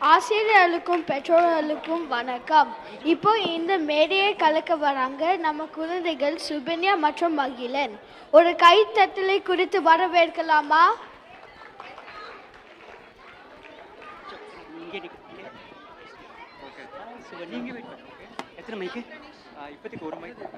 ஆசிரியர்களுக்கும் பெற்றோர்களுக்கும் வணக்கம். இப்போ இந்த மேடையை கலக்க வராங்க நம்ம குழந்தைகள் சுபன்யா மற்றும் மகிழன். ஒரு கைத்தட்டலை குறித்து வரவேற்கலாமா? இப்போதைக்கு ஒரு மைக்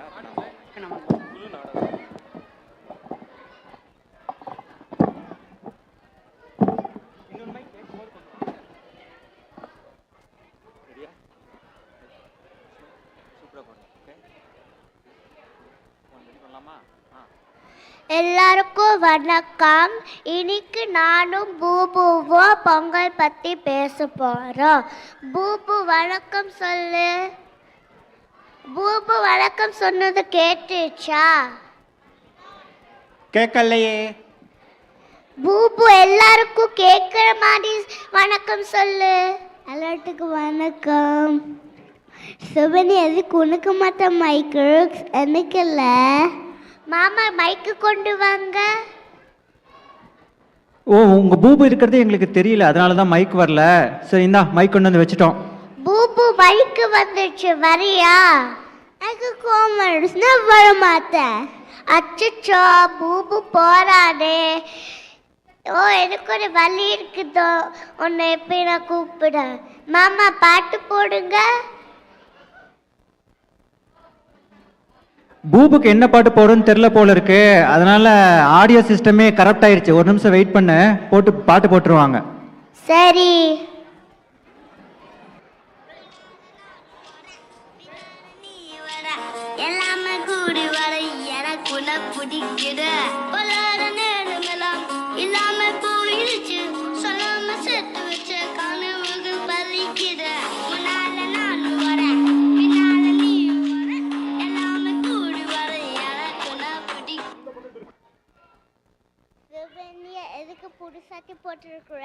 எல்லாருக்கும் வணக்கம். இன்னைக்கு நானும் பூபுவும் பொங்கல் பற்றி பேச போகிறோம். பூபு வணக்கம் சொல்லு. பூபு வணக்கம் சொன்னது கேட்டுச்சா? கேட்கலையே. பூபு எல்லாருக்கும் கேட்குற மாதிரி வணக்கம் சொல்லு. எல்லாத்துக்கும் வணக்கம். சுபனி எதுக்கு உனக்கு மட்டும் மைக்கு எனக்கு இல்லை? மாமா மைக்கு கொண்டு வாங்க. ஓ, உங்க பூபு இருக்கிறது எங்களுக்கு தெரியல, அதனால தான் மைக் வரல. சரி, இந்தா மைக் கொண்டு வந்து வச்சுட்டோம். பூபு மைக்கு வந்துச்சு, வரியா? எனக்கு கோமர்ஸ்னா வர மாட்டேன். அச்சோ, பூபு போறானே. ஓ, எனக்கு ஒரு வலி இருக்குதோ, உன்னை எப்படி நான் கூப்பிட? மாமா பாட்டு போடுங்க. பூபுக்கு என்ன பாட்டு போடுன்னு தெரியல போல இருக்கு, அதனால ஆடியோ சிஸ்டமே கரெக்ட் ஆயிடுச்சு. ஒரு நிமிஷம் வெயிட் பண்ணு, போட்டு பாட்டு போட்டுருவாங்க. சரி. எல்லாமே கூடி வர எனக்கு பிடிக்குது. இல்லாம போயிடுச்சு, சொல்லாம சேர்த்து வச்ச கனவுகள் பலிக்குது. முன்னால நானும் வரேன், பின்னால நீயும் வர, எல்லாமே கூடி வர எனக்கு பிடிக்குது. எதுக்கு புதுசாட்டி போட்டிருக்கிற?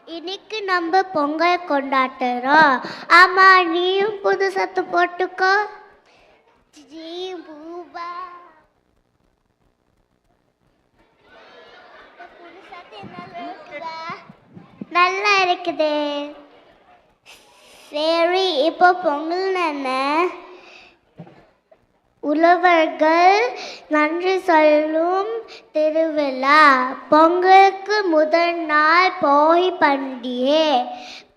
இன்னைக்கு நம்ம பொங்கல் கொண்டாடுறோம். ஆமா, நீயும் புது சத்து போட்டுக்கோ. பூபா நல்லா இருக்குது. சரி, இப்போ பொங்கல் என்ன? உழவர்கள் நன்றி சொல்லும் திருவிழா. பொங்கலுக்கு முதல் நாள் போகி பண்டிகை.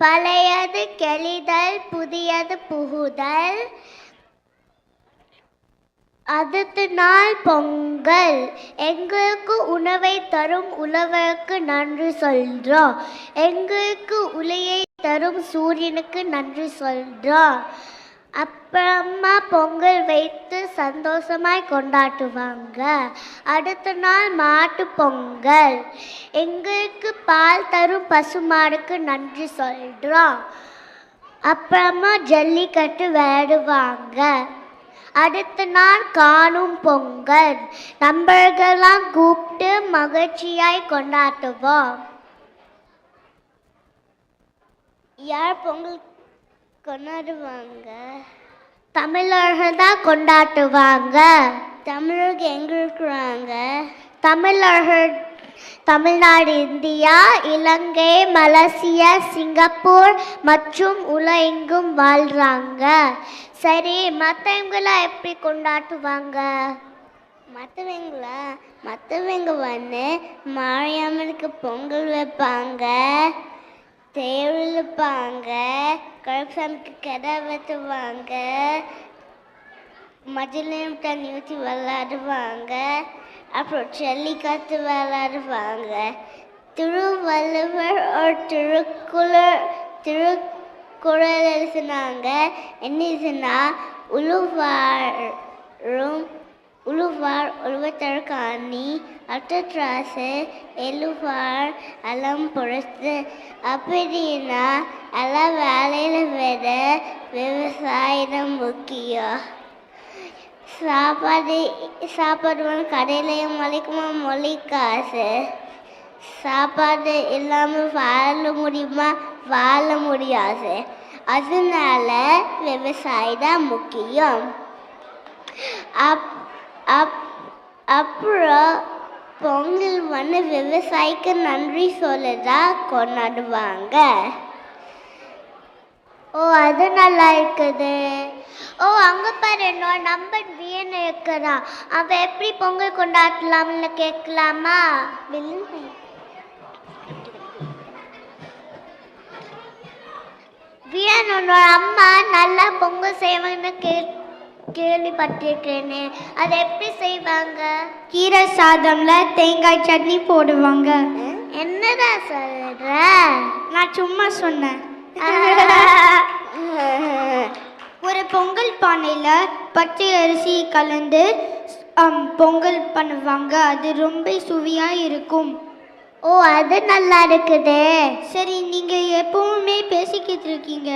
பழையது கெளிதல், புதியது புகுதல். அடுத்த நாள் பொங்கல். எங்களுக்கு உணவை தரும் உழவருக்கு நன்றி சொல்றோம். எங்களுக்கு உலையை தரும் சூரியனுக்கு நன்றி சொல்றோம். அப்புறமா பொங்கல் வைத்து சந்தோஷமாய் கொண்டாடுவாங்க. அடுத்த நாள் மாட்டு பொங்கல். எங்களுக்கு பால் தரும் பசுமாடுக்கு நன்றி சொல்றோம். அப்புறமா ஜல்லிக்கட்டு விளையாடுவாங்க. அடுத்த நாள் காணும் பொங்கல். நண்பர்களெல்லாம் கூப்பிட்டு மகிழ்ச்சியாய் கொண்டாடுவோம். யார் பொங்கல் கொண்டாடுவாங்க? தமிழர்கள் தான் கொண்டாடுவாங்க. தமிழர்கள் எங்க இருக்கிறாங்க? தமிழர்கள் தமிழ்நாடு, இந்தியா, இலங்கை, மலேசியா, சிங்கப்பூர் மற்றும் உலகெங்கும் வாழ்றாங்க. சரி, மற்றவங்களாம் எப்படி கொண்டாடுவாங்க? மற்றவங்க வந்து மாரியம்மனுக்கு பொங்கல் வைப்பாங்க, தேர் இழுப்பாங்க, கருப்பசாமிக்கு கடை வெட்டுவாங்க, மஞ்சளையும் தண்ணி ஊற்றி விளையாடுவாங்க, அப்புறம் ஜல்லிக்கட்டு விளையாடுவாங்க. திருவள்ளுவர் ஒரு திருக்குறள் எழுதினாங்க. என்ன? உழுவார் உழுவத்தற்காணி அற்றாசு எழுவார் அலம் பொறுத்து. அப்படின்னா எல்லாம் வேலையில விட விவசாயம் முக்கியம். சாப்பாடு கடையிலையும் மொழிக்குமா? மொழி காசு. சாப்பாடு இல்லாமல் வாழ முடியுமா? வாழ முடியாது. அதனால விவசாயம் தான் முக்கியம். அப்புறம் பொங்கல் விவசாயிக்கு நன்றி சொல்லதா கொண்டாடுவாங்க. ஓ அது நல்லா இருக்குது. ஓ அங்கே பாரு என்னோட நம்பர் வியன் இருக்கிறான். அவன் எப்படி பொங்கல் கொண்டாடலாம்னு கேட்கலாமா? வியன் உன்னோட அம்மா நல்லா பொங்கல் செய்வாங்கன்னு கேள்விப்பட்டிருக்கேனே, அதை எப்படி செய்வாங்க? கீரை சாதம்ல தேங்காய் சட்னி போடுவாங்க. என்னடா சொல்ற? நான் சும்மா சொன்னேன். ஒரு பொங்கல் பானையில பச்சை அரிசி கலந்து பொங்கல் பண்ணுவாங்க. அது ரொம்ப சுவையா இருக்கும். ஓ அது நல்லா இருக்குது. சரி, நீங்க எப்பவுமே பேசிக்கிட்டு இருக்கீங்க,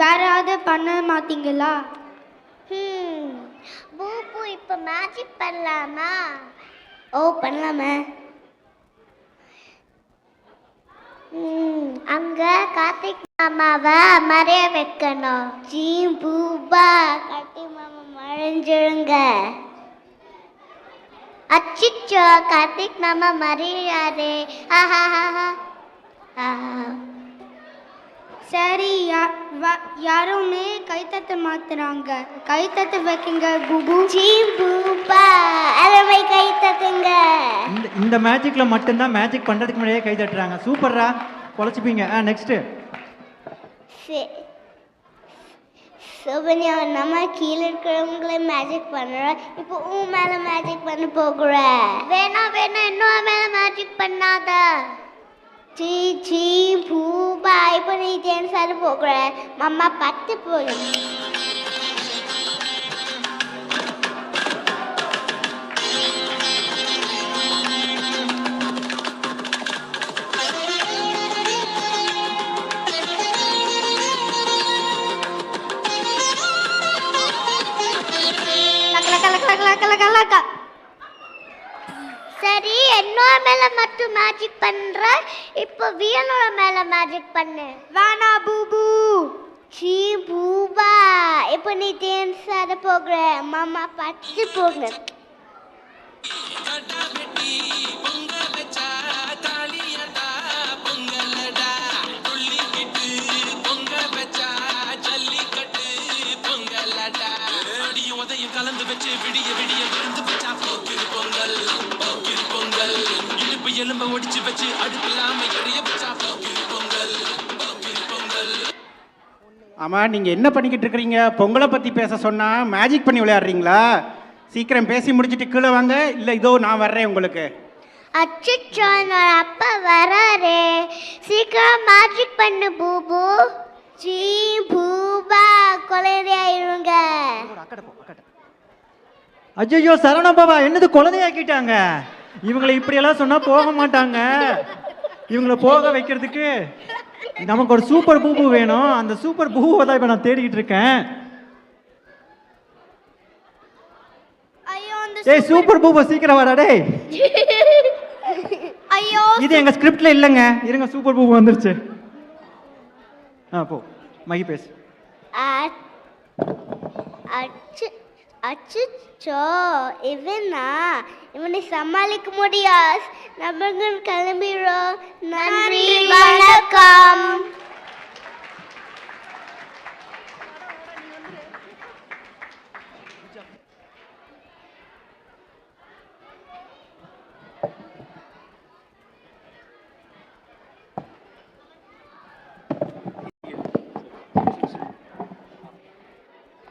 வேற ஏதாவது பண்ண மாட்டீங்களா? பூப்பு இப்ப மேஜிக் பண்ணலாமா? ஓ பண்ணலாமே. அங்க கார்த்திக் மாமாவை மறைய வைக்கணும். ஜீ பூபா கார்த்திக் மாமா மறைஞ்சிருங்க. அச்சிச்சோ கார்த்திக் மாமா மறையாரு. சரி, யாருமே கைத்தட்ட மாத்துறாங்க. கைத்தட்ட வைக்குங்க பூபு. ஜீ பூபா அரை கை தட்டுங்க. இந்த மேஜிக்ல மட்டும்தான் மேஜிக் பண்றதுக்கு முன்னாடியே கை தட்டுறாங்க. சூப்பர்ரா, பொழைச்சிப்பீங்க. நெக்ஸ்ட் சுபன்யா, நம்ம கீழே இருக்கிறவங்களே மேஜிக் பண்ணுறோம். இப்போ உன் மேலே மேஜிக் பண்ண போகிற. வேணா இன்னும் மேலே மேஜிக் பண்ணாத. சீ சீ பூபா இப்போ நீ டான்ஸ் ஆட போகிற. மாமா பத்து போதும். சரி, என்னோட மேல மட்டும் மேஜிக் பண்ற. இப்போ வியனோட மேல மேஜிக் பண்ணு. வேணா பூபு. சீ பூபா இப்போ நீ டான்ஸ் ஆட போகிற. மாமா பத்து போங்க. கலந்து வச்சு விடிய விடிய விருந்து வச்சா போக்கிரு பொங்கல் போக்கிரு பொங்கல். இடுப்பு எலும்ப ஒடிச்சு வச்சு அடுப்பில்லாம எரிய வச்சா போக்கிரு பொங்கல் போக்கிரு பொங்கல். ஆமா, நீங்க என்ன பண்ணிக்கிட்டு இருக்கிறீங்க? பொங்கலை பத்தி பேச சொன்னா மேஜிக் பண்ணி விளையாடுறீங்களா? சீக்கிரம் பேசி முடிச்சிட்டு கீழே வாங்க, இல்ல இதோ நான் வர்றேன் உங்களுக்கு. அச்சோ, என்னோட அப்பா வராரு. சீக்கிரம் மேஜிக் பண்ணு பூபு. சீ பூபா கொலையாயிருங்க. ஐயோ சரவண பாபா, என்னது குழந்தையாக்கிட்டாங்க? இவங்களை இப்படியெல்லாம் சொன்னா போக மாட்டாங்க. இவங்களை போக வைக்கிறதுக்கு நமக்கு ஒரு சூப்பர் பூபு வேணும். அந்த சூப்பர் பூவை தான் இப்ப நான் தேடிக்கிட்டு இருக்கேன். ஏய் சூப்பர் பூபு, சீக்கிரம் வாடா டேய். ஐயோ, இது எங்க ஸ்கிரிப்ட்ல இல்லைங்க. இருங்க, சூப்பர் பூபு வந்துருச்சு. போ மகி பேசு. அச்சோ, இவனை சமாளிக்க முடியாது. நம்ம கிளம்பிடுறோம். நன்றி, வணக்கம்.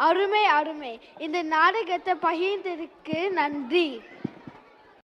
அருமை அருமை. இந்த நாடகத்தை பகிர்ந்ததுக்கு நன்றி.